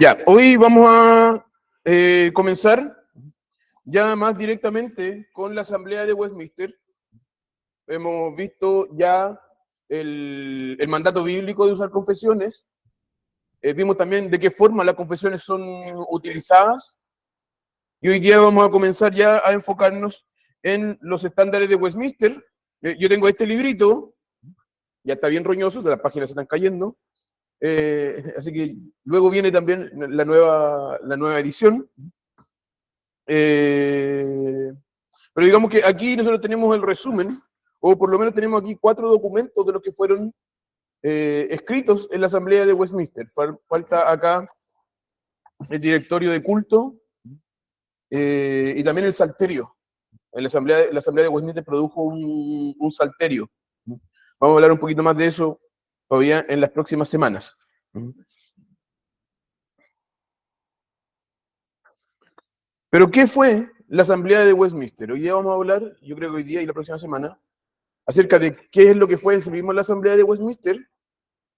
Ya, hoy vamos a comenzar ya más directamente con la Asamblea de Westminster. Hemos visto ya el mandato bíblico de usar confesiones. Vimos también de qué forma las confesiones son utilizadas. Y hoy día vamos a comenzar ya a enfocarnos en los estándares de Westminster. Yo tengo este librito, ya está bien roñoso, las páginas se están cayendo. Así que luego viene también la nueva edición. Pero digamos que aquí nosotros tenemos el resumen, o por lo menos tenemos aquí 4 documentos de los que fueron escritos en la Asamblea de Westminster. Falta acá el directorio de culto y también el salterio. En la Asamblea de Westminster produjo un salterio. Vamos a hablar un poquito más de eso todavía en las próximas semanas. Pero ¿qué fue la Asamblea de Westminster? Hoy día vamos a hablar, yo creo que hoy día y la próxima semana, acerca de qué es lo que fue en sí mismo la Asamblea de Westminster,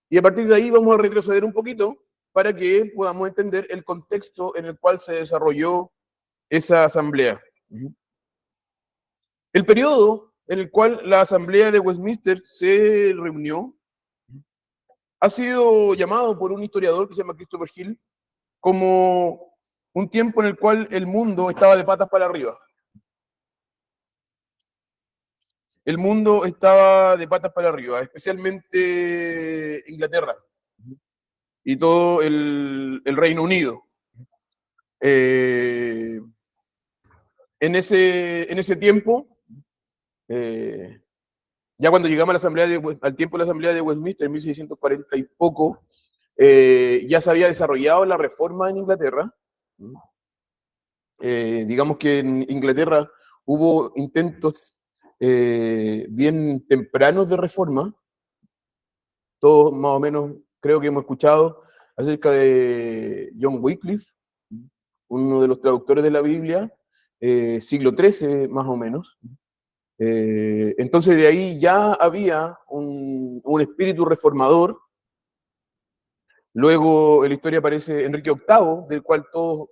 y a partir de ahí vamos a retroceder un poquito para que podamos entender el contexto en el cual se desarrolló esa asamblea. El periodo en el cual la Asamblea de Westminster se reunió ha sido llamado por un historiador que se llama Christopher Hill como un tiempo en el cual el mundo estaba de patas para arriba. El mundo estaba de patas para arriba, especialmente Inglaterra y todo el Reino Unido. En ese tiempo, ya cuando llegamos a la al tiempo de la Asamblea de Westminster, en 1640 y poco, ya se había desarrollado la reforma en Inglaterra. Digamos que en Inglaterra hubo intentos bien tempranos de reforma. Todos más o menos creo que hemos escuchado acerca de John Wycliffe, uno de los traductores de la Biblia, siglo XIII más o menos. Entonces de ahí ya había un espíritu reformador. Luego en la historia aparece Enrique VIII, del cual todos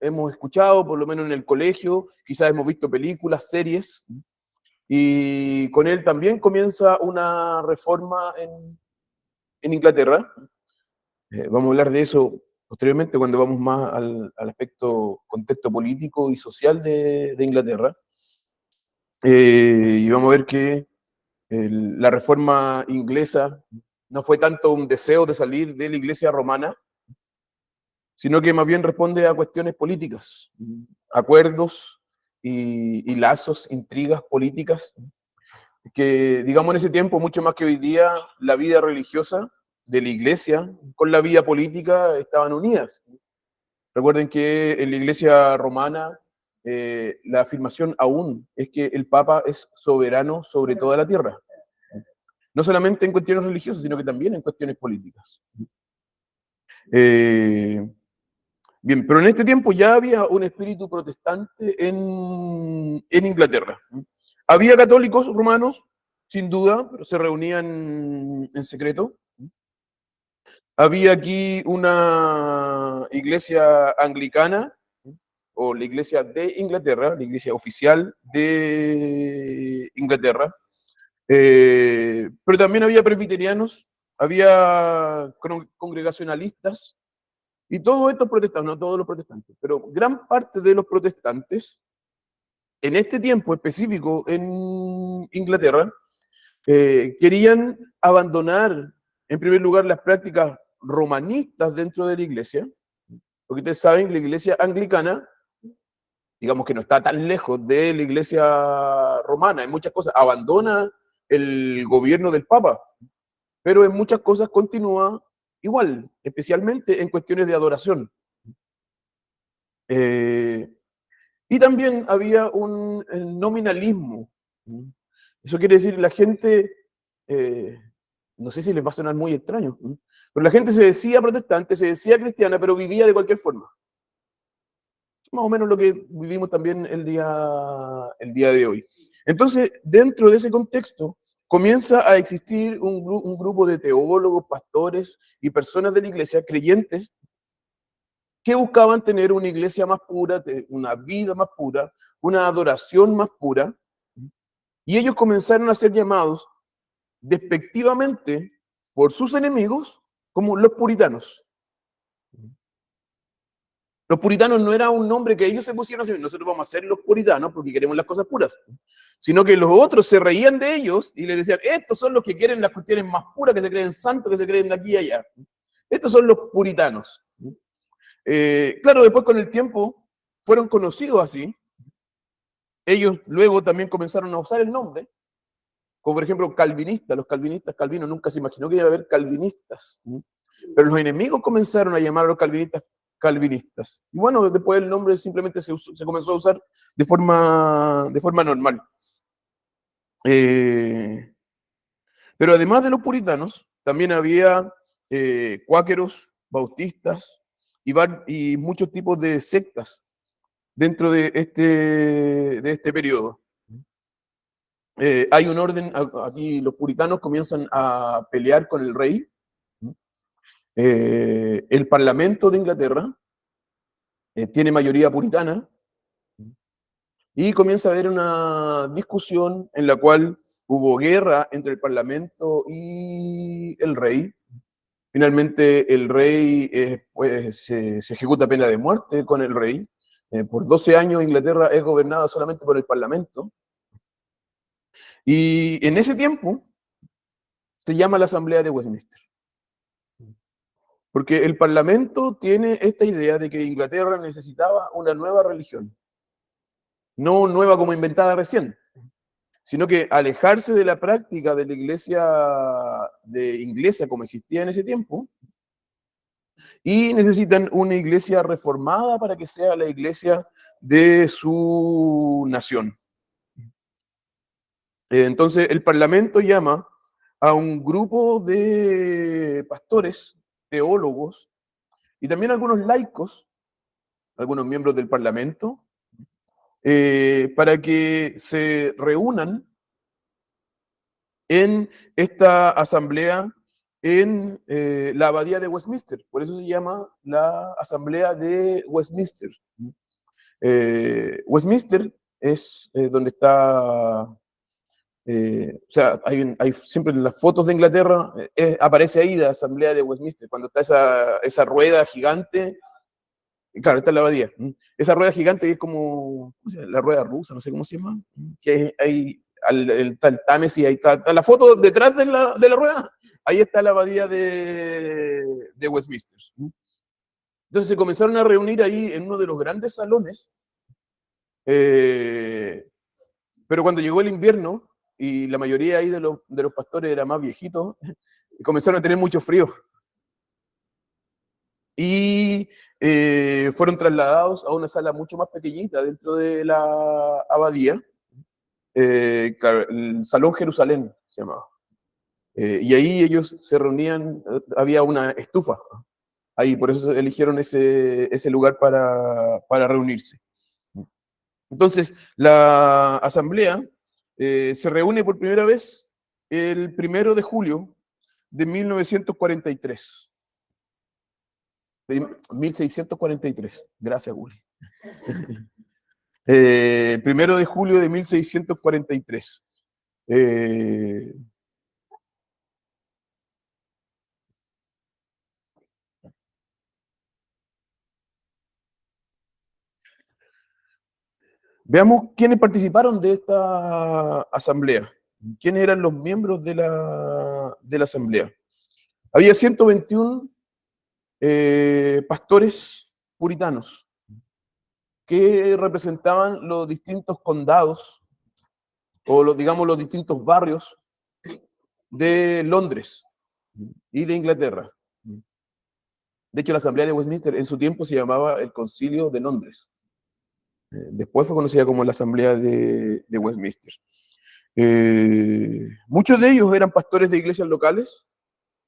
hemos escuchado, por lo menos en el colegio, quizás hemos visto películas, series, y con él también comienza una reforma en Inglaterra. Vamos a hablar de eso posteriormente cuando vamos más al aspecto contexto político y social de Inglaterra. Y vamos a ver que la reforma inglesa no fue tanto un deseo de salir de la iglesia romana, sino que más bien responde a cuestiones políticas, acuerdos y lazos, intrigas políticas, que digamos en ese tiempo, mucho más que hoy día, la vida religiosa de la iglesia con la vida política estaban unidas. Recuerden que en la iglesia romana la afirmación aún es que el Papa es soberano sobre toda la tierra. No solamente en cuestiones religiosas, sino que también en cuestiones políticas. Bien, pero en este tiempo ya había un espíritu protestante en Inglaterra. Había católicos romanos, sin duda, pero se reunían en secreto. Había aquí una iglesia anglicana, o la iglesia de Inglaterra, la iglesia oficial de Inglaterra, pero también había presbiterianos, había congregacionalistas, y todos estos protestantes, no todos los protestantes, pero gran parte de los protestantes, en este tiempo específico en Inglaterra, querían abandonar, en primer lugar, las prácticas romanistas dentro de la iglesia, porque ustedes saben que la iglesia anglicana, digamos que no está tan lejos de la iglesia romana, en muchas cosas abandona el gobierno del Papa, pero en muchas cosas continúa igual, especialmente en cuestiones de adoración. Y también había un nominalismo. Eso quiere decir, la gente, no sé si les va a sonar muy extraño, pero la gente se decía protestante, se decía cristiana, pero vivía de cualquier forma. Más o menos lo que vivimos también el día de hoy. Entonces, dentro de ese contexto, comienza a existir un grupo de teólogos, pastores y personas de la iglesia creyentes que buscaban tener una iglesia más pura, una vida más pura, una adoración más pura, y ellos comenzaron a ser llamados despectivamente por sus enemigos como los puritanos. Los puritanos no era un nombre que ellos se pusieron así, nosotros vamos a ser los puritanos porque queremos las cosas puras, sino que los otros se reían de ellos y les decían, estos son los que quieren las cuestiones más puras, que se creen santos, que se creen de aquí y allá. Estos son los puritanos. Claro, después con el tiempo fueron conocidos así. Ellos luego también comenzaron a usar el nombre, como por ejemplo calvinistas. Los calvinistas, Calvino nunca se imaginó que iba a haber calvinistas, pero los enemigos comenzaron a llamar a los calvinistas calvinistas. Y bueno, después el nombre simplemente se comenzó a usar de forma normal. Pero además de los puritanos, también había cuáqueros, bautistas y muchos tipos de sectas dentro de este periodo. Hay un orden, aquí los puritanos comienzan a pelear con el rey. El Parlamento de Inglaterra tiene mayoría puritana y comienza a haber una discusión en la cual hubo guerra entre el Parlamento y el rey. Finalmente el rey pues, se ejecuta pena de muerte con el rey. Por 12 años Inglaterra es gobernada solamente por el Parlamento. Y en ese tiempo se llama la Asamblea de Westminster. Porque el Parlamento tiene esta idea de que Inglaterra necesitaba una nueva religión. No nueva como inventada recién, sino que alejarse de la práctica de la iglesia inglesa como existía en ese tiempo, y necesitan una iglesia reformada para que sea la iglesia de su nación. Entonces el Parlamento llama a un grupo de pastores, teólogos, y también algunos laicos, algunos miembros del Parlamento, para que se reúnan en esta asamblea en la abadía de Westminster. Por eso se llama la Asamblea de Westminster. Westminster es donde está, o sea, hay siempre en las fotos de Inglaterra, aparece ahí la Asamblea de Westminster, cuando está esa rueda gigante. Claro, esta es la abadía. Esa rueda gigante que es como la rueda rusa, no sé cómo se llama, que hay el Támesis, ahí está la foto detrás de la rueda, ahí está la abadía de Westminster. Entonces se comenzaron a reunir ahí en uno de los grandes salones, pero cuando llegó el invierno y la mayoría ahí de los pastores era más viejitos, comenzaron a tener mucho frío. Y fueron trasladados a una sala mucho más pequeñita dentro de la abadía, claro, el Salón Jerusalén se llamaba. Y ahí ellos se reunían, había una estufa, ahí por eso eligieron ese lugar para reunirse. Entonces, la asamblea se reúne por primera vez el 1 de julio de 1943. 1643. Gracias, Uli. 1 de julio de 1643. Veamos quiénes participaron de esta asamblea. ¿Quiénes eran los miembros de la asamblea? Había 121 pastores puritanos que representaban los distintos condados o digamos los distintos barrios de Londres y de Inglaterra. De hecho, la Asamblea de Westminster en su tiempo se llamaba el Concilio de Londres. Después fue conocida como la Asamblea de Westminster. Muchos de ellos eran pastores de iglesias locales,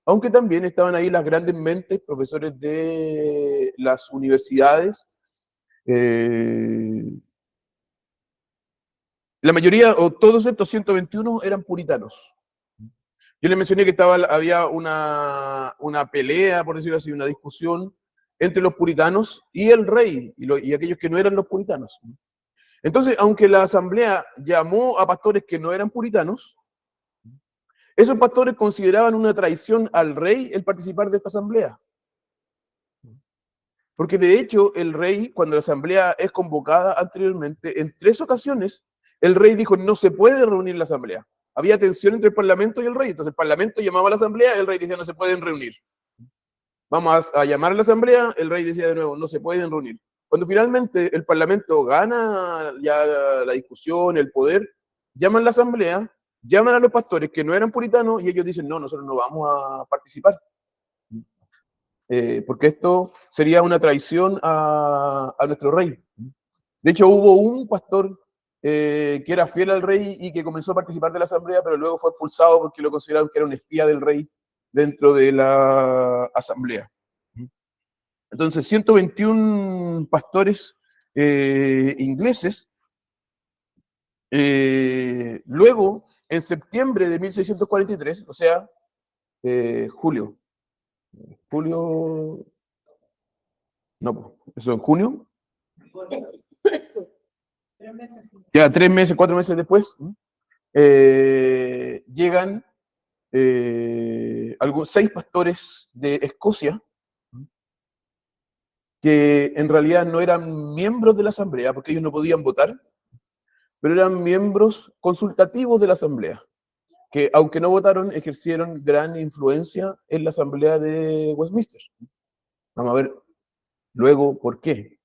aunque también estaban ahí las grandes mentes, profesores de las universidades. La mayoría, o todos estos 121 eran puritanos. Yo les mencioné que había una pelea, por decirlo así, una discusión entre los puritanos y el rey, y aquellos que no eran los puritanos. Entonces, aunque la asamblea llamó a pastores que no eran puritanos, esos pastores consideraban una traición al rey el participar de esta asamblea. Porque de hecho, el rey, cuando la asamblea es convocada anteriormente, en 3 ocasiones, el rey dijo, no se puede reunir la asamblea. Había tensión entre el parlamento y el rey. Entonces el parlamento llamaba a la asamblea, el rey decía, no se pueden reunir. Vamos a llamar a la asamblea, el rey decía de nuevo, no se pueden reunir. Cuando finalmente el parlamento gana ya la discusión, el poder, llaman a la asamblea, llaman a los pastores que no eran puritanos y ellos dicen, no, nosotros no vamos a participar. Porque esto sería una traición a nuestro rey. De hecho, hubo un pastor que era fiel al rey y que comenzó a participar de la asamblea, pero luego fue expulsado porque lo consideraron que era un espía del rey dentro de la asamblea. Entonces, 121 pastores ingleses, luego, en septiembre de 1643, o sea, julio, no, eso en junio, ya 3 meses, 4 meses después, llegan 6 pastores de Escocia, que en realidad no eran miembros de la asamblea, porque ellos no podían votar, pero eran miembros consultativos de la asamblea, que aunque no votaron, ejercieron gran influencia en la asamblea de Westminster. Vamos a ver luego por qué.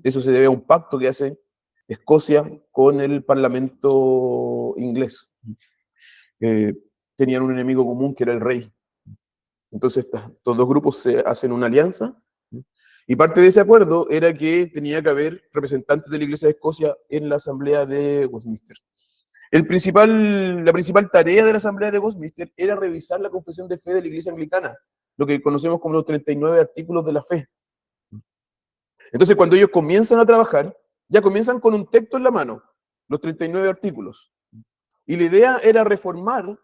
Eso se debe a un pacto que hace Escocia con el parlamento inglés. Tenían un enemigo común que era el rey. Entonces estos 2 grupos se hacen una alianza y parte de ese acuerdo era que tenía que haber representantes de la Iglesia de Escocia en la asamblea de Westminster. La principal tarea de la asamblea de Westminster era revisar la confesión de fe de la Iglesia anglicana, lo que conocemos como los 39 artículos de la fe. Entonces, cuando ellos comienzan a trabajar, ya comienzan con un texto en la mano, los 39 artículos. Y la idea era reformar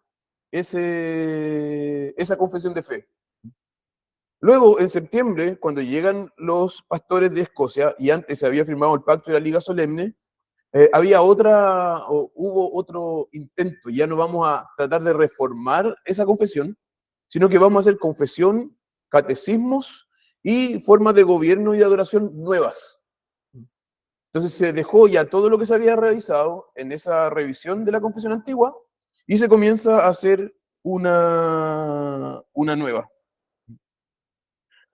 esa confesión de fe. Luego, en septiembre, cuando llegan los pastores de Escocia, y antes se había firmado el pacto de la Liga Solemne, hubo otro intento. Ya no vamos a tratar de reformar esa confesión, sino que vamos a hacer confesión, catecismos y formas de gobierno y de adoración nuevas. Entonces se dejó ya todo lo que se había realizado en esa revisión de la confesión antigua y se comienza a hacer una nueva.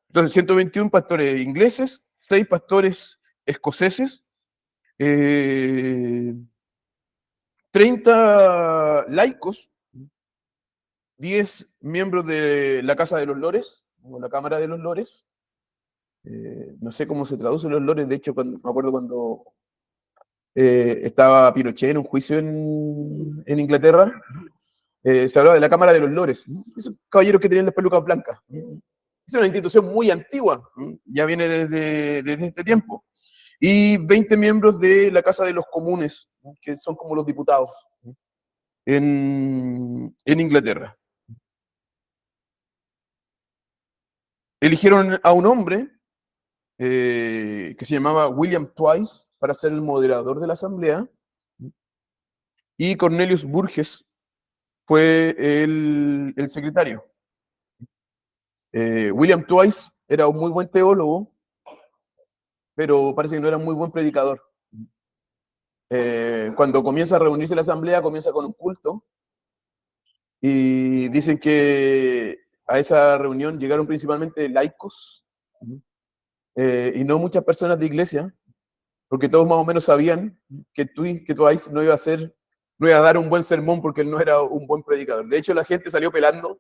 Entonces, 121 pastores ingleses, 6 pastores escoceses, 30 laicos, 10 miembros de la Casa de los Lores, o la Cámara de los Lores. No sé cómo se traduce los lores, de hecho, me acuerdo cuando estaba Pinochet en un juicio en Inglaterra, se hablaba de la Cámara de los Lores, esos caballeros que tenían las pelucas blancas. Es una institución muy antigua, ya viene desde este tiempo. Y 20 miembros de la Casa de los Comunes, que son como los diputados en Inglaterra. Eligieron a un hombre que se llamaba William Twice para ser el moderador de la asamblea, y Cornelius Burgess fue el secretario. William Twice era un muy buen teólogo, pero parece que no era un muy buen predicador. Cuando comienza a reunirse la asamblea, comienza con un culto, y dicen que a esa reunión llegaron principalmente laicos, y no muchas personas de iglesia, porque todos más o menos sabían que Twice no iba a dar un buen sermón porque él no era un buen predicador. De hecho, la gente salió pelando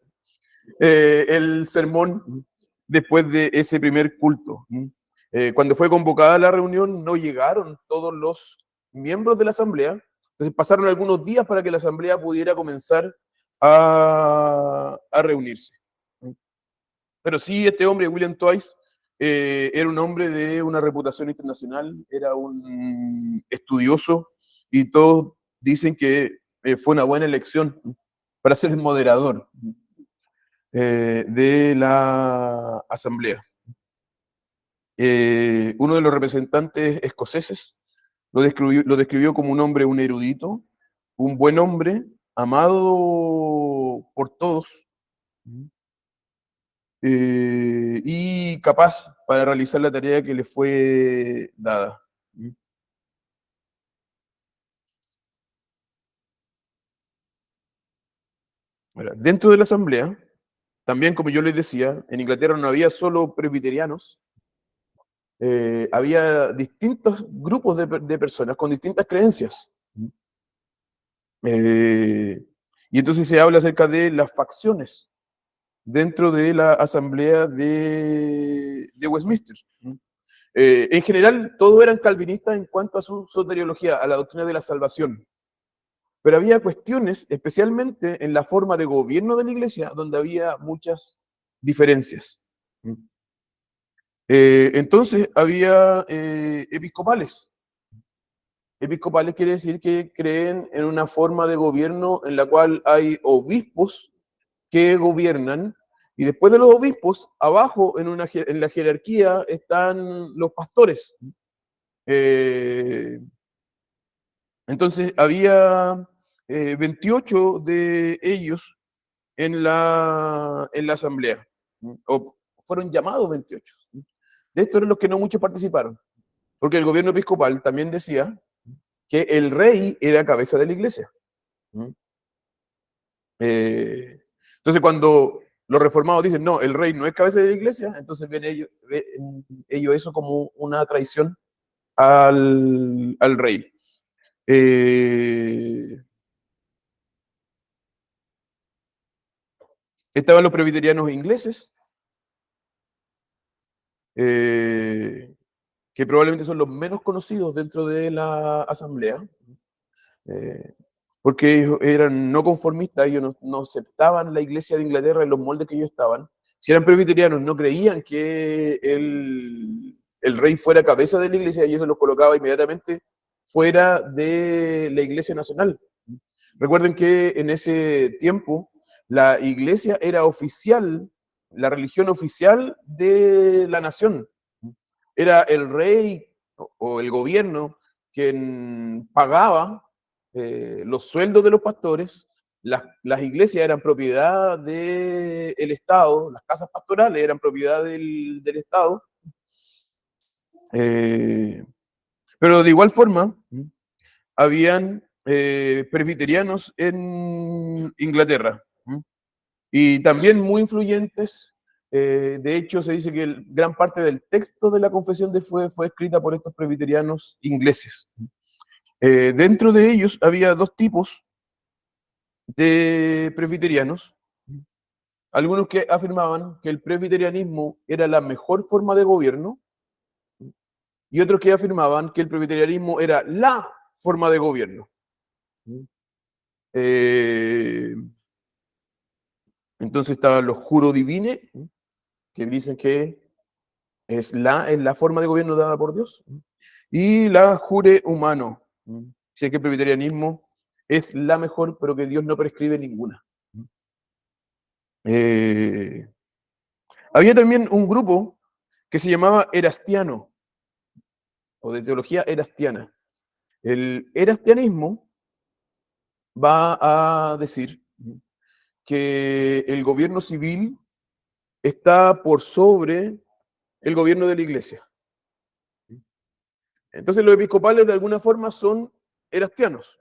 el sermón después de ese primer culto. Cuando fue convocada la reunión, no llegaron todos los miembros de la asamblea, entonces pasaron algunos días para que la asamblea pudiera comenzar a reunirse. Pero sí, este hombre, William Twice, era un hombre de una reputación internacional, era un estudioso, y todos dicen que fue una buena elección para ser el moderador de la asamblea. Uno de los representantes escoceses lo describió como un hombre, un erudito, un buen hombre, amado por todos, y capaz para realizar la tarea que le fue dada. Ahora, dentro de la asamblea, también como yo les decía, en Inglaterra no había solo presbiterianos, había distintos grupos de personas con distintas creencias. Eh, y entonces se habla acerca de las facciones dentro de la asamblea de Westminster. En general, todos eran calvinistas en cuanto a su soteriología, a la doctrina de la salvación. Pero había cuestiones, especialmente en la forma de gobierno de la iglesia, donde había muchas diferencias. Entonces, había episcopales. Episcopales quiere decir que creen en una forma de gobierno en la cual hay obispos que gobiernan, y después de los obispos, abajo en la jerarquía están los pastores. Eh, entonces, había 28 de ellos en la asamblea, o fueron llamados 28. De estos eran los que no muchos participaron, porque el gobierno episcopal también decía que el rey era cabeza de la iglesia. Entonces, cuando los reformados dicen, no, el rey no es cabeza de la iglesia, entonces ven ellos eso como una traición al rey. Eh, Estaban los presbiterianos ingleses, eh, que probablemente son los menos conocidos dentro de la asamblea, eh, porque ellos eran no conformistas, ellos no aceptaban la iglesia de Inglaterra en los moldes que ellos estaban. Si eran presbiterianos, no creían que el rey fuera cabeza de la iglesia y eso los colocaba inmediatamente fuera de la iglesia nacional. Recuerden que en ese tiempo la iglesia era oficial, la religión oficial de la nación. Era el rey o el gobierno quien pagaba los sueldos de los pastores. Las iglesias eran propiedad del Estado, las casas pastorales eran propiedad del Estado. Eh, pero de igual forma, habían presbiterianos en Inglaterra, y también muy influyentes. De hecho, se dice que gran parte del texto de la confesión de fe fue escrita por estos presbiterianos ingleses. Dentro de ellos había dos tipos de presbiterianos, algunos que afirmaban que el presbiterianismo era la mejor forma de gobierno y otros que afirmaban que el presbiterianismo era la forma de gobierno. Eh, entonces estaban los juro divine, que dicen que es la forma de gobierno dada por Dios, y la jure humano, si es que el presbiterianismo es la mejor, pero que Dios no prescribe ninguna. Eh, Había también un grupo que se llamaba Erastiano, o de teología erastiana. El erastianismo va a decir que el gobierno civil está por sobre el gobierno de la iglesia. Entonces los episcopales de alguna forma son erastianos.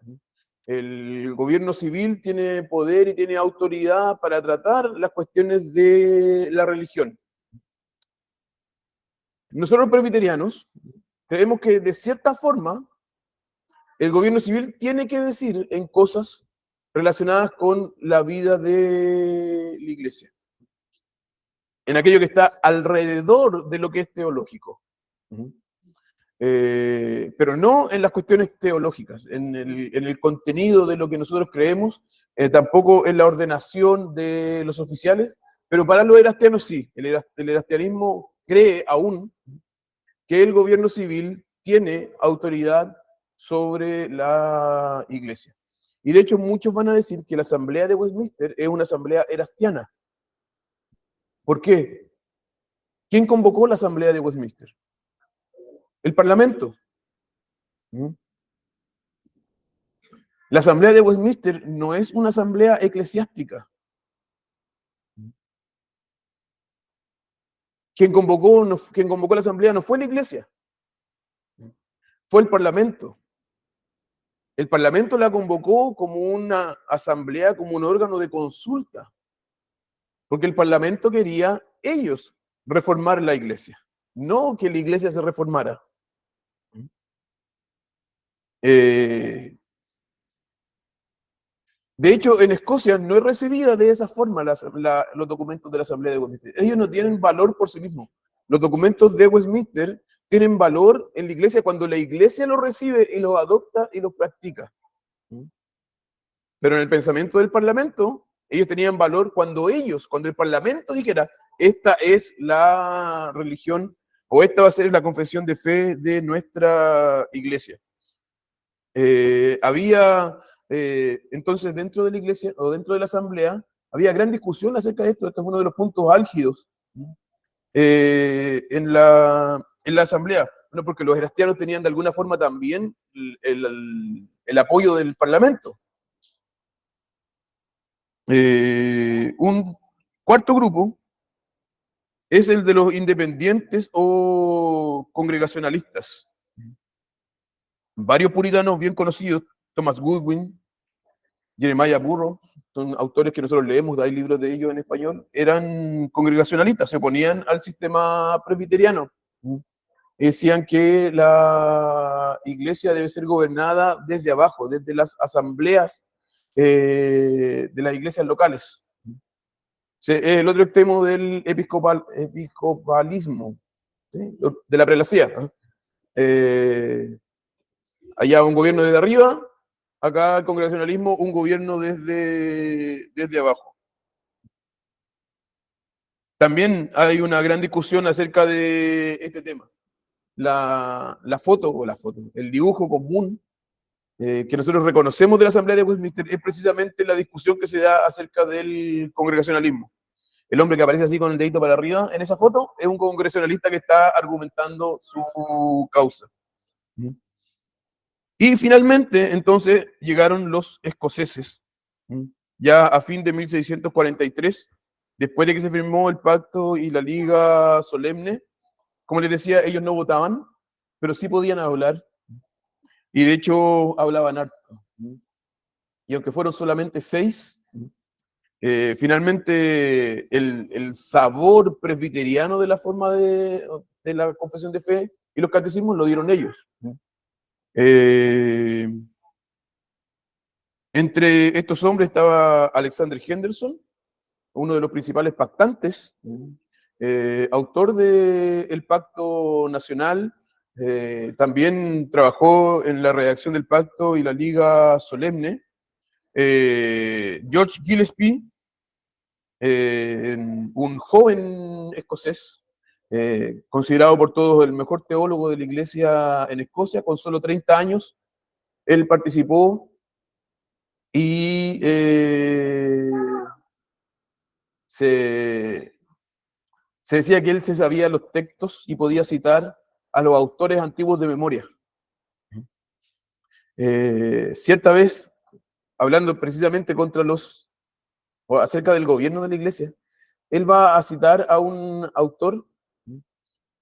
El gobierno civil tiene poder y tiene autoridad para tratar las cuestiones de la religión. Nosotros presbiterianos creemos que de cierta forma el gobierno civil tiene que decir en cosas relacionadas con la vida de la iglesia, en aquello que está alrededor de lo que es teológico. Pero no en las cuestiones teológicas, en el contenido de lo que nosotros creemos, tampoco en la ordenación de los oficiales, pero para los erastianos sí, el erastianismo cree aún que el gobierno civil tiene autoridad sobre la iglesia. Y de hecho muchos van a decir que la asamblea de Westminster es una asamblea erastiana. ¿Por qué? ¿Quién convocó la Asamblea de Westminster? El Parlamento. La Asamblea de Westminster no es una asamblea eclesiástica. Quien convocó la Asamblea no fue la Iglesia, fue el Parlamento. El Parlamento la convocó como una asamblea, como un órgano de consulta, porque el Parlamento quería ellos reformar la Iglesia, no que la Iglesia se reformara. De hecho, en Escocia no es recibida de esa forma los documentos de la Asamblea de Westminster. Ellos no tienen valor por sí mismos. Los documentos de Westminster tienen valor en la Iglesia cuando la Iglesia los recibe y los adopta y los practica. Pero en el pensamiento del Parlamento, ellos tenían valor cuando el Parlamento dijera, esta es la religión o esta va a ser la confesión de fe de nuestra Iglesia. Entonces dentro de la Iglesia o dentro de la Asamblea había gran discusión acerca de esto. Este fue uno de los puntos álgidos en la Asamblea. Bueno, porque los erastianos tenían de alguna forma también el apoyo del Parlamento. Un cuarto grupo es el de los independientes o congregacionalistas. Varios puritanos bien conocidos, Thomas Goodwin, Jeremiah Burroughs, son autores que nosotros leemos, hay libros de ellos en español, eran congregacionalistas, se oponían al sistema presbiteriano. Decían que la iglesia debe ser gobernada desde abajo, desde las asambleas de las iglesias locales. El otro extremo del episcopalismo, ¿sí? De la prelacía. Allá un gobierno desde arriba, acá el congregacionalismo, un gobierno desde abajo. También hay una gran discusión acerca de este tema. El dibujo común que nosotros reconocemos de la Asamblea de Westminster es precisamente la discusión que se da acerca del congregacionalismo. El hombre que aparece así con el dedito para arriba en esa foto es un congregacionalista que está argumentando su causa. Y finalmente, entonces, llegaron los escoceses, ya a fin de 1643, después de que se firmó el pacto y la liga solemne. Como les decía, ellos no votaban, pero sí podían hablar, y de hecho hablaban harto. Y aunque fueron solamente 6, finalmente el sabor presbiteriano de la forma de la confesión de fe y los catecismos lo dieron ellos. Entre estos hombres estaba Alexander Henderson, uno de los principales pactantes, autor del Pacto Nacional. También trabajó en la redacción del pacto y la liga solemne. George Gillespie, un joven escocés, considerado por todos el mejor teólogo de la iglesia en Escocia, con solo 30 años. Él participó y se decía que él se sabía los textos y podía citar a los autores antiguos de memoria. Cierta vez, hablando precisamente acerca del gobierno de la iglesia, él va a citar a un autor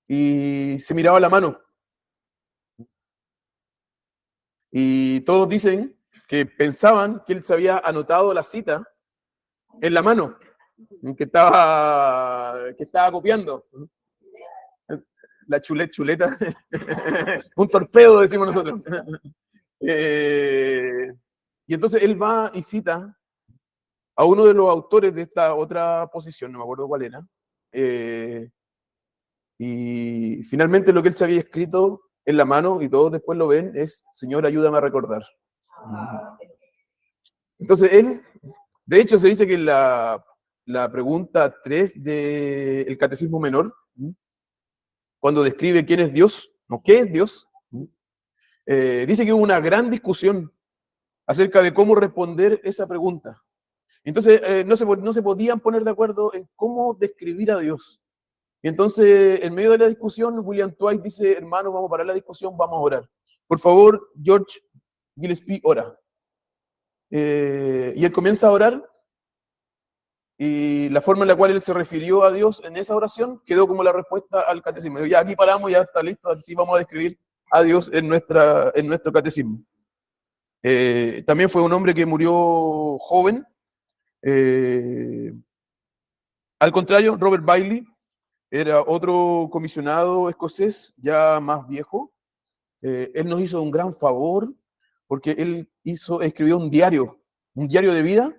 y se miraba la mano. Y todos dicen que pensaban que él se había anotado la cita en la mano, que estaba copiando. La chuleta. Un torpedo, decimos nosotros. Y entonces él va y cita a uno de los autores de esta otra posición, no me acuerdo cuál era, y finalmente lo que él se había escrito en la mano, y todos después lo ven, es: Señor, ayúdame a recordar. Entonces él, de hecho se dice que la pregunta 3 del Catecismo Menor, cuando describe quién es Dios, o qué es Dios, dice que hubo una gran discusión acerca de cómo responder esa pregunta. Entonces no se podían poner de acuerdo en cómo describir a Dios. Y entonces, en medio de la discusión, William Twice dice, hermanos, vamos a parar la discusión, vamos a orar. Por favor, George Gillespie, ora. Y él comienza a orar, y la forma en la cual él se refirió a Dios en esa oración quedó como la respuesta al catecismo. Ya aquí paramos, ya está listo, así vamos a describir a Dios en nuestro catecismo. También fue un hombre que murió joven. Al contrario, Robert Bailey era otro comisionado escocés, ya más viejo. Él nos hizo un gran favor porque él escribió un diario de vida,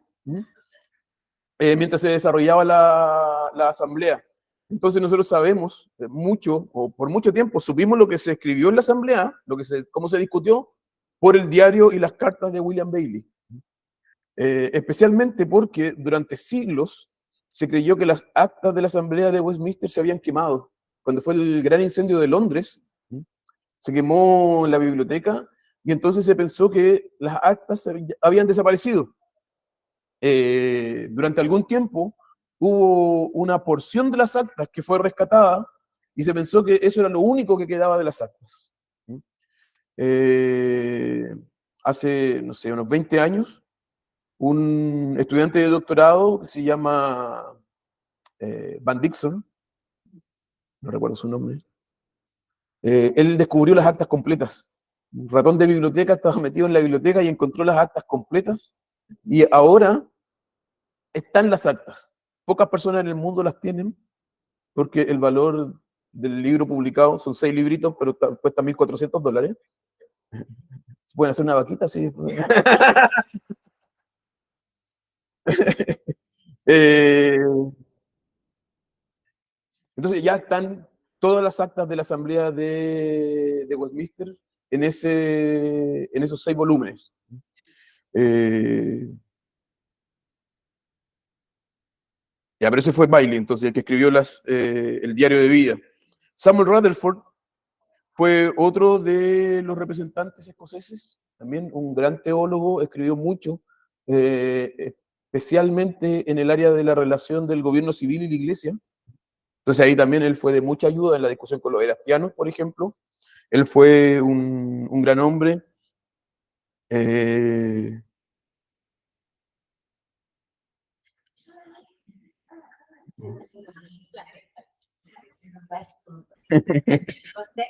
mientras se desarrollaba la asamblea. Entonces nosotros sabemos mucho, o por mucho tiempo, supimos lo que se escribió en la asamblea, cómo se discutió, por el diario y las cartas de William Bailey. Especialmente porque durante siglos se creyó que las actas de la asamblea de Westminster se habían quemado. Cuando fue el gran incendio de Londres, se quemó la biblioteca y entonces se pensó que las actas habían desaparecido. Durante algún tiempo hubo una porción de las actas que fue rescatada y se pensó que eso era lo único que quedaba de las actas. Hace, no sé, unos 20 años, un estudiante de doctorado que se llama Van Dixon, no recuerdo su nombre, él descubrió las actas completas. Un ratón de biblioteca estaba metido en la biblioteca y encontró las actas completas y ahora están las actas. Pocas personas en el mundo las tienen porque el valor del libro publicado son 6 libritos, pero cuesta $1.400. Se pueden hacer una vaquita, sí. eh, entonces ya están todas las actas de la Asamblea de Westminster en esos 6 volúmenes. Ya, pero ese fue Bailey, entonces, el que escribió el diario de vida. Samuel Rutherford fue otro de los representantes escoceses, también un gran teólogo, escribió mucho, especialmente en el área de la relación del gobierno civil y la iglesia. Entonces ahí también él fue de mucha ayuda en la discusión con los erastianos, por ejemplo. Él fue un gran hombre.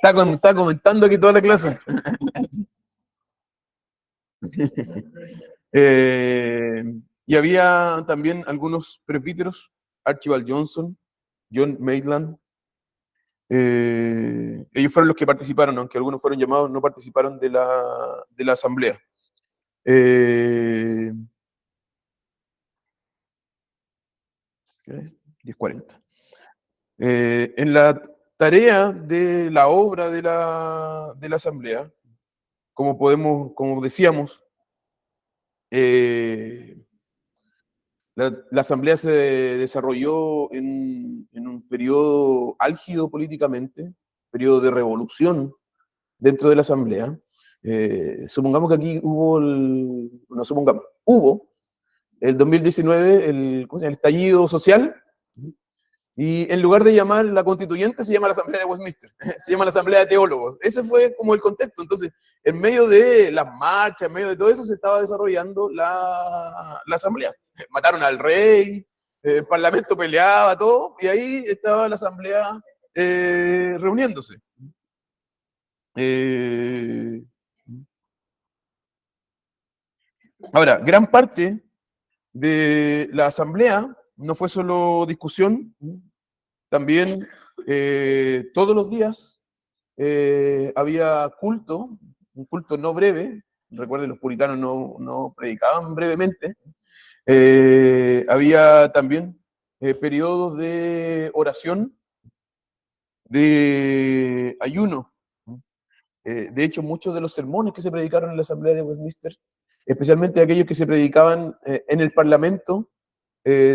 Está comentando aquí toda la clase. Y había también algunos presbíteros, Archibald Johnson, John Maitland. Ellos fueron los que participaron, aunque algunos fueron llamados, no participaron de la asamblea. 10:40. En la tarea de la obra de la asamblea, como decíamos, la asamblea se desarrolló en un periodo álgido políticamente, periodo de revolución dentro de la asamblea. Supongamos que aquí hubo hubo el 2019 el estallido social, y en lugar de llamar la constituyente se llama la Asamblea de Westminster, se llama la Asamblea de Teólogos. Ese fue como el contexto. Entonces, en medio de las marchas, en medio de todo eso, se estaba desarrollando la asamblea. Mataron al rey, el parlamento peleaba, todo, y ahí estaba la asamblea reuniéndose. Ahora, gran parte de la asamblea no fue solo discusión, también todos los días había culto, un culto no breve. Recuerden, los puritanos no predicaban brevemente. Había también periodos de oración, de ayuno. De hecho, muchos de los sermones que se predicaron en la Asamblea de Westminster, especialmente aquellos que se predicaban en el Parlamento,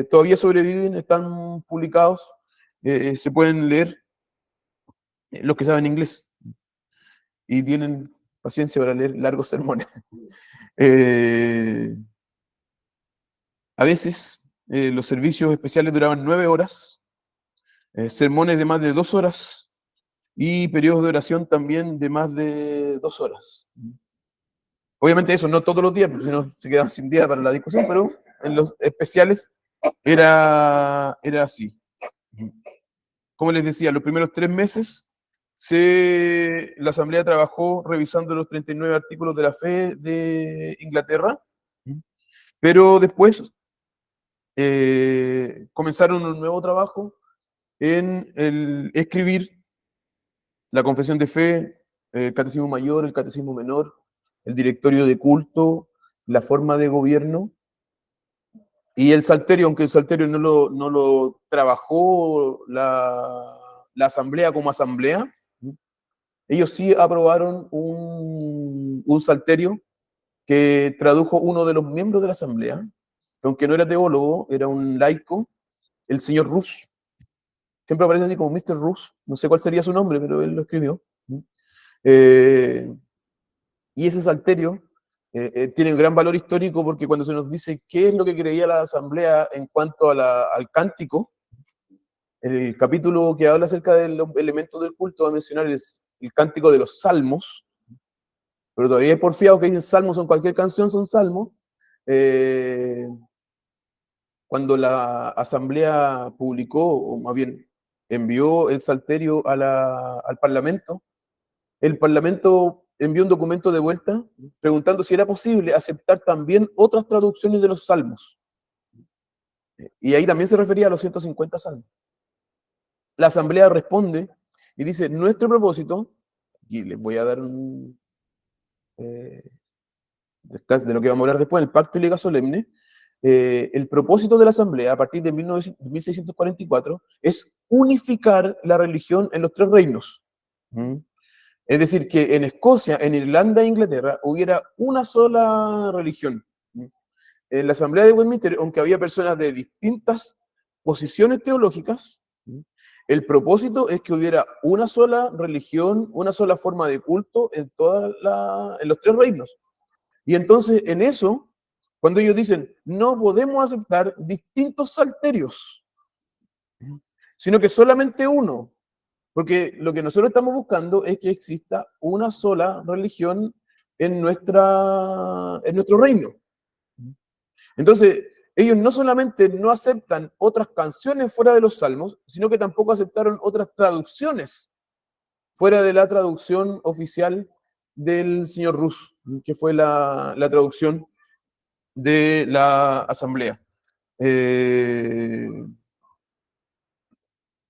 todavía sobreviven, están publicados, se pueden leer los que saben inglés y tienen paciencia para leer largos sermones. A veces los servicios especiales duraban 9 horas, sermones de más de 2 horas y periodos de oración también de más de 2 horas. Obviamente eso, no todos los días, porque si no se quedaban sin día para la discusión, pero en los especiales era así. Como les decía, los primeros 3 meses la Asamblea trabajó revisando los 39 artículos de la fe de Inglaterra, pero después comenzaron un nuevo trabajo en escribir la confesión de fe, el catecismo mayor, el catecismo menor, el directorio de culto, la forma de gobierno y el salterio, aunque el salterio no lo trabajó la asamblea como asamblea, ellos sí aprobaron un salterio que tradujo uno de los miembros de la asamblea, que aunque no era teólogo, era un laico, el señor Rus. Siempre aparece así como Mr. Rus, no sé cuál sería su nombre, pero él lo escribió. Y ese salterio tiene un gran valor histórico porque cuando se nos dice qué es lo que creía la asamblea en cuanto al cántico, el capítulo que habla acerca de los elementos del culto va a mencionar el cántico de los salmos, pero todavía hay porfiados que dicen salmos, son cualquier canción, son salmos. Cuando la asamblea publicó, o más bien envió el salterio al Parlamento, el Parlamento envió un documento de vuelta preguntando si era posible aceptar también otras traducciones de los salmos. Y ahí también se refería a los 150 salmos. La asamblea responde y dice, nuestro propósito, y les voy a dar de lo que vamos a hablar después, el pacto y liga solemne, el propósito de la asamblea a partir de 1644 es unificar la religión en los 3 reinos. Es decir, que en Escocia, en Irlanda e Inglaterra hubiera una sola religión. En la Asamblea de Westminster, aunque había personas de distintas posiciones teológicas, el propósito es que hubiera una sola religión, una sola forma de culto en los 3 reinos. Y entonces, en eso, cuando ellos dicen, no podemos aceptar distintos salterios, sino que solamente uno, porque lo que nosotros estamos buscando es que exista una sola religión en nuestro reino. Entonces, ellos no solamente no aceptan otras canciones fuera de los salmos, sino que tampoco aceptaron otras traducciones fuera de la traducción oficial del señor Rus, que fue la traducción de la asamblea.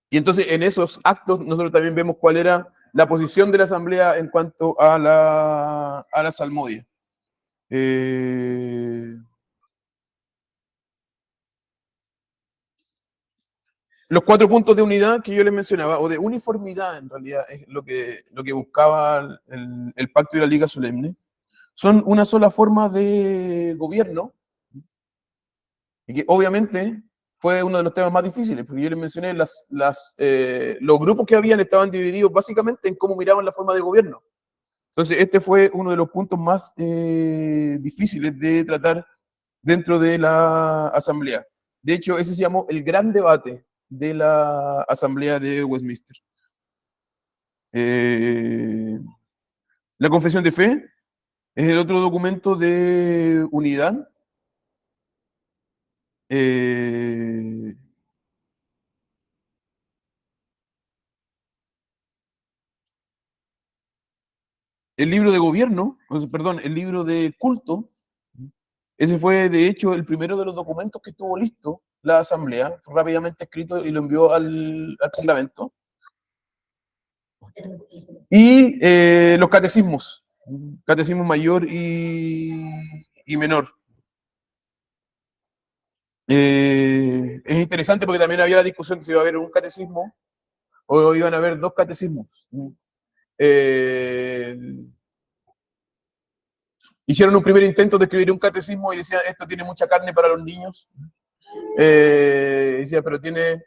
Y entonces en esos actos nosotros también vemos cuál era la posición de la asamblea en cuanto a la salmodia. Los 4 puntos de unidad que yo les mencionaba, o de uniformidad en realidad, es lo que buscaba el pacto y la liga solemne, son una sola forma de gobierno, y que obviamente fue uno de los temas más difíciles, porque yo les mencioné, los grupos que habían estaban divididos básicamente en cómo miraban la forma de gobierno. Entonces, este fue uno de los puntos más difíciles de tratar dentro de la asamblea. De hecho, ese se llamó el gran debate de la asamblea de Westminster. La confesión de fe es el otro documento de unidad. El libro de gobierno, perdón, el libro de culto, ese fue de hecho el primero de los documentos que estuvo listo la asamblea, fue rápidamente escrito y lo envió al Parlamento. Y los catecismos, catecismo mayor y menor. Es interesante porque también había la discusión de si iba a haber un catecismo o iban a haber 2 catecismos. Hicieron un primer intento de escribir un catecismo y decían, esto tiene mucha carne para los niños. Decía, pero tiene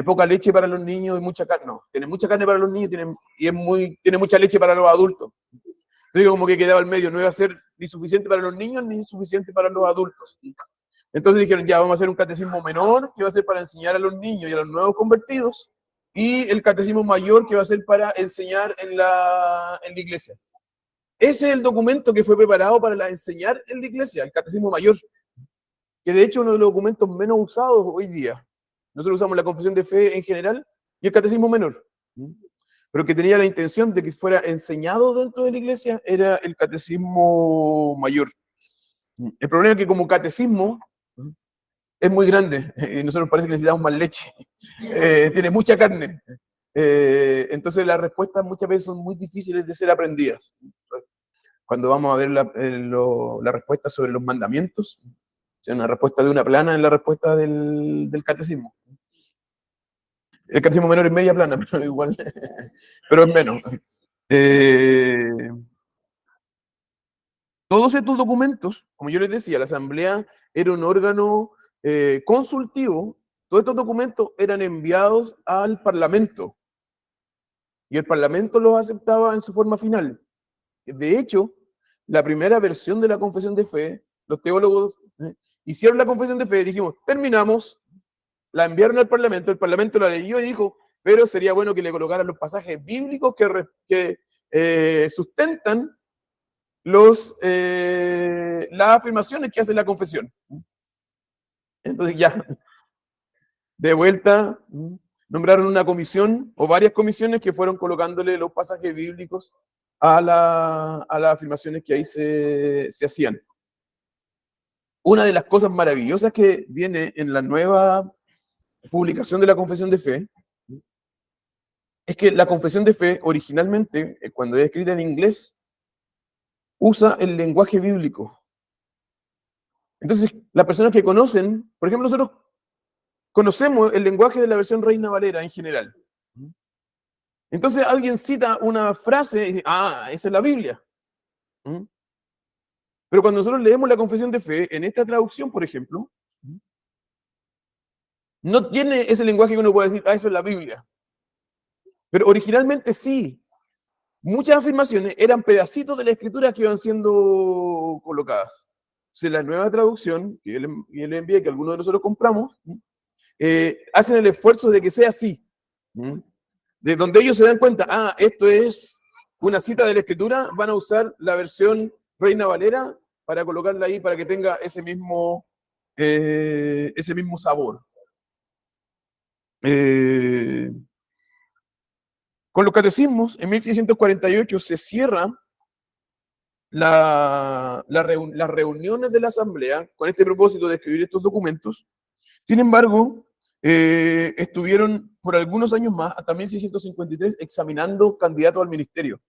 poca leche para los niños y mucha carne. No, tiene mucha carne para los niños tiene mucha leche para los adultos. Entonces, como que quedaba al medio, no iba a ser ni suficiente para los niños ni suficiente para los adultos. Entonces dijeron, ya, vamos a hacer un catecismo menor, que va a ser para enseñar a los niños y a los nuevos convertidos, y el catecismo mayor, que va a ser para enseñar en la iglesia. Ese es el documento que fue preparado para enseñar en la iglesia, el catecismo mayor, que de hecho es uno de los documentos menos usados hoy día. Nosotros usamos la confesión de fe en general y el catecismo menor, pero que tenía la intención de que fuera enseñado dentro de la iglesia era el catecismo mayor. El problema es que como catecismo es muy grande y nosotros parece que necesitamos más leche, tiene mucha carne. Entonces las respuestas muchas veces son muy difíciles de ser aprendidas. Cuando vamos a ver la respuesta sobre los mandamientos, es una respuesta de una plana en la respuesta del catecismo. El catecismo menor es media plana, pero igual, pero es menos. Todos estos documentos, como yo les decía, la asamblea era un órgano consultivo. Todos estos documentos eran enviados al parlamento y el parlamento los aceptaba en su forma final. De hecho, la primera versión de la confesión de fe, los teólogos hicieron la confesión de fe, dijimos, terminamos, la enviaron al parlamento, el parlamento la leyó y dijo, pero sería bueno que le colocaran los pasajes bíblicos que sustentan las afirmaciones que hace la confesión. Entonces ya, de vuelta, nombraron una comisión o varias comisiones que fueron colocándole los pasajes bíblicos a las afirmaciones que ahí se hacían. Una de las cosas maravillosas que viene en la nueva publicación de la confesión de fe es que la confesión de fe originalmente, cuando es escrita en inglés, usa el lenguaje bíblico. Entonces, las personas que conocen, por ejemplo, nosotros conocemos el lenguaje de la versión Reina Valera en general. Entonces alguien cita una frase y dice, ah, esa es la Biblia. Pero cuando nosotros leemos la confesión de fe, en esta traducción, por ejemplo, no tiene ese lenguaje que uno puede decir, ah, eso es la Biblia. Pero originalmente sí. Muchas afirmaciones eran pedacitos de la escritura que iban siendo colocadas. Entonces, la nueva traducción que él envía, que algunos de nosotros compramos, hacen el esfuerzo de que sea así. De donde ellos se dan cuenta, ah, esto es una cita de la escritura, van a usar la versión Reina Valera para colocarla ahí para que tenga ese mismo sabor. Con los catecismos, en 1648 se cierra las reuniones de la asamblea con este propósito de escribir estos documentos. Sin embargo, estuvieron por algunos años más, hasta 1653, examinando candidatos al ministerio.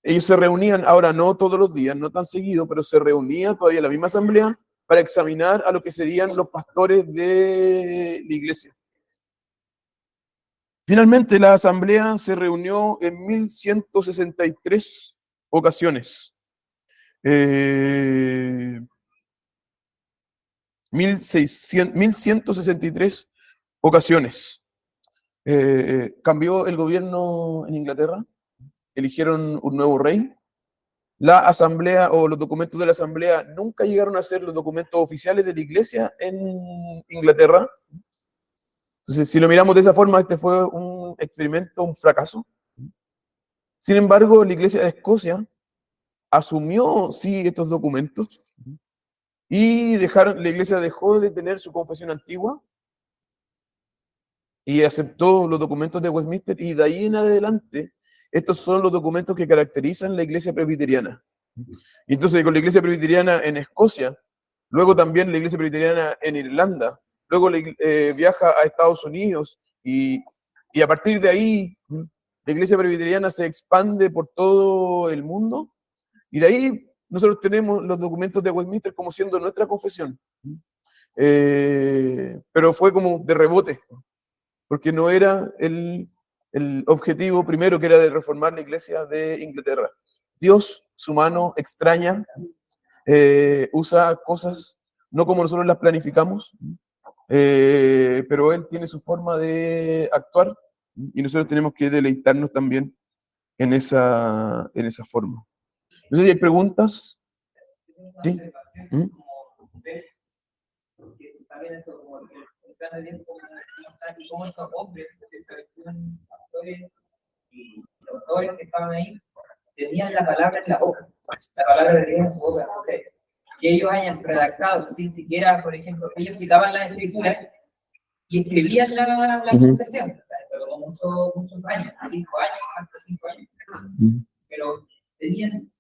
Ellos se reunían, ahora no todos los días, no tan seguido, pero se reunían todavía en la misma asamblea para examinar a lo que serían los pastores de la iglesia. Finalmente, la asamblea se reunió en 1163 ocasiones. 1163 ocasiones. Cambió el gobierno en Inglaterra, eligieron un nuevo rey. La asamblea o los documentos de la asamblea nunca llegaron a ser los documentos oficiales de la iglesia en Inglaterra. Entonces, si lo miramos de esa forma, este fue un experimento, un fracaso. Sin embargo, la iglesia de Escocia asumió, sí, estos documentos y la iglesia dejó de tener su confesión antigua y aceptó los documentos de Westminster, y de ahí en adelante estos son los documentos que caracterizan la iglesia presbiteriana. Y entonces con la iglesia presbiteriana en Escocia, luego también la iglesia presbiteriana en Irlanda, luego viaja a Estados Unidos y a partir de ahí la iglesia presbiteriana se expande por todo el mundo, y de ahí nosotros tenemos los documentos de Westminster como siendo nuestra confesión. Pero fue como de rebote, porque no era el objetivo primero, que era de reformar la iglesia de Inglaterra. Dios, su mano extraña, usa cosas no como nosotros las planificamos, pero Él tiene su forma de actuar y nosotros tenemos que deleitarnos también en esa forma. No sé si hay preguntas. ¿Sí? también eso, como el plan de bien, como estos hombres que se traducían actores y los autores que estaban ahí tenían la palabra en la boca, la palabra de Dios en su boca, no sé, que ellos hayan redactado sin siquiera, por ejemplo, ellos citaban las escrituras y escribían la confesión, o sea, esto tomó muchos años, 5 años, hasta 5 años, pero tenían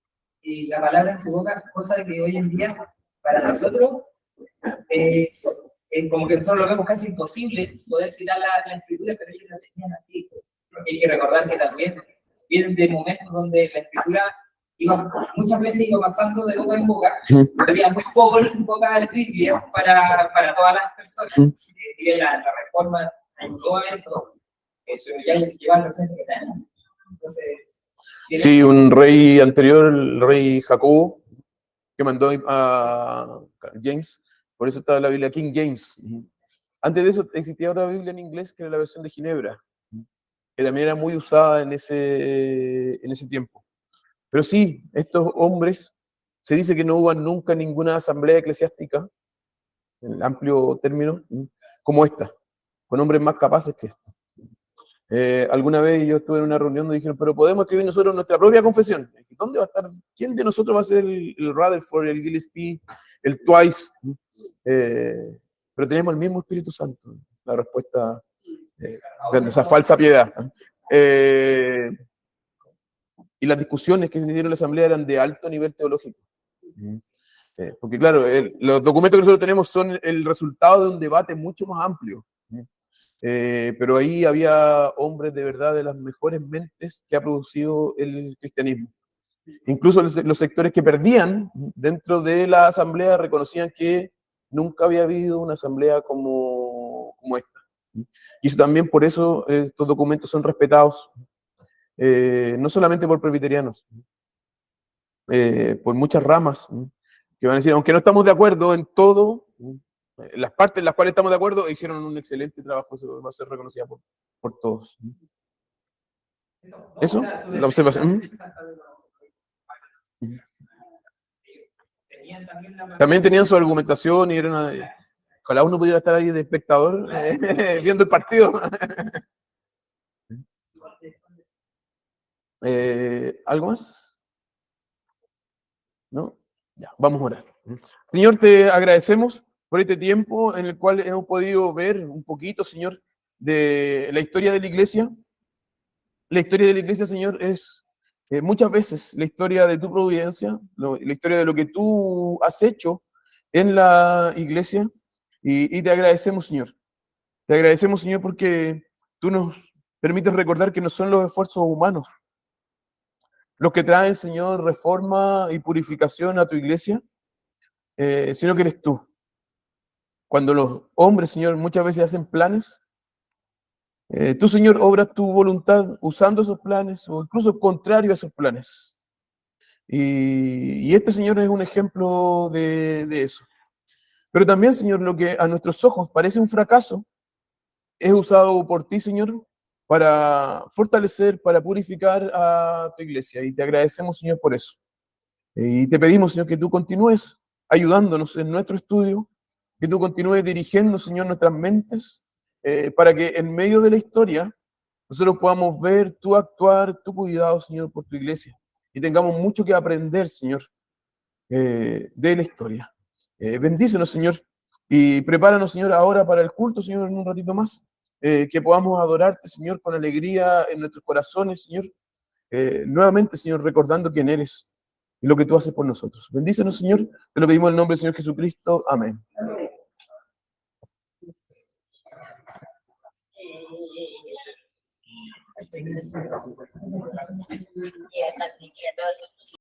la palabra en su boca, cosa de que hoy en día, para nosotros, es como que nosotros lo vemos casi imposible poder citar la escritura, pero ellos la tenían así. Hay que recordar que también vienen de momentos donde la escritura muchas veces iba pasando de boca en boca, había muy poca escritura para todas las personas. Si bien la reforma ayudó a eso, pero ya llevan los 100 años. Entonces, sí, un rey anterior, el rey Jacobo, que mandó a James, por eso estaba la Biblia King James. Antes de eso existía otra Biblia en inglés que era la versión de Ginebra, que también era muy usada en ese tiempo. Pero sí, estos hombres, se dice que no hubo nunca ninguna asamblea eclesiástica, en el amplio término, como esta, con hombres más capaces que estos. Alguna vez yo estuve en una reunión donde dijeron, pero podemos escribir nosotros nuestra propia confesión. ¿Dónde va a estar? ¿Quién de nosotros va a ser el Rutherford, el Gillespie, el Twice? Pero tenemos el mismo Espíritu Santo. La respuesta de esa falsa piedad. Y las discusiones que se dieron en la asamblea eran de alto nivel teológico. Porque claro, los documentos que nosotros tenemos son el resultado de un debate mucho más amplio. Pero ahí había hombres de verdad de las mejores mentes que ha producido el cristianismo. Incluso los sectores que perdían dentro de la asamblea reconocían que nunca había habido una asamblea como esta. Y eso también por eso estos documentos son respetados, no solamente por presbiterianos, por muchas ramas, que van a decir, aunque no estamos de acuerdo en todo, las partes en las cuales estamos de acuerdo hicieron un excelente trabajo, eso va a ser reconocido por todos. Eso, la observación. También tenían su argumentación y ojalá uno pudiera estar ahí de espectador viendo el partido. ¿Algo más? ¿No? Ya, vamos a orar. Señor, te agradecemos por este tiempo en el cual hemos podido ver un poquito, Señor, de la historia de la iglesia. La historia de la iglesia, Señor, es muchas veces la historia de tu providencia, la historia de lo que tú has hecho en la iglesia, y te agradecemos, Señor. Te agradecemos, Señor, porque tú nos permites recordar que no son los esfuerzos humanos los que traen, Señor, reforma y purificación a tu iglesia, sino que eres tú. Cuando los hombres, Señor, muchas veces hacen planes, tú, Señor, obras tu voluntad usando esos planes o incluso contrario a esos planes. Y este, Señor, es un ejemplo de eso. Pero también, Señor, lo que a nuestros ojos parece un fracaso, es usado por ti, Señor, para fortalecer, para purificar a tu iglesia. Y te agradecemos, Señor, por eso. Y te pedimos, Señor, que tú continúes ayudándonos en nuestro estudio, que tú continúes dirigiendo, Señor, nuestras mentes, para que en medio de la historia nosotros podamos ver tu actuar, tu cuidado, Señor, por tu iglesia. Y tengamos mucho que aprender, Señor, de la historia. Bendícenos, Señor, y prepáranos, Señor, ahora para el culto, Señor, en un ratito más. Que podamos adorarte, Señor, con alegría en nuestros corazones, Señor. Nuevamente, Señor, recordando quién eres y lo que tú haces por nosotros. Bendícenos, Señor. Te lo pedimos en el nombre del Señor Jesucristo. Amén.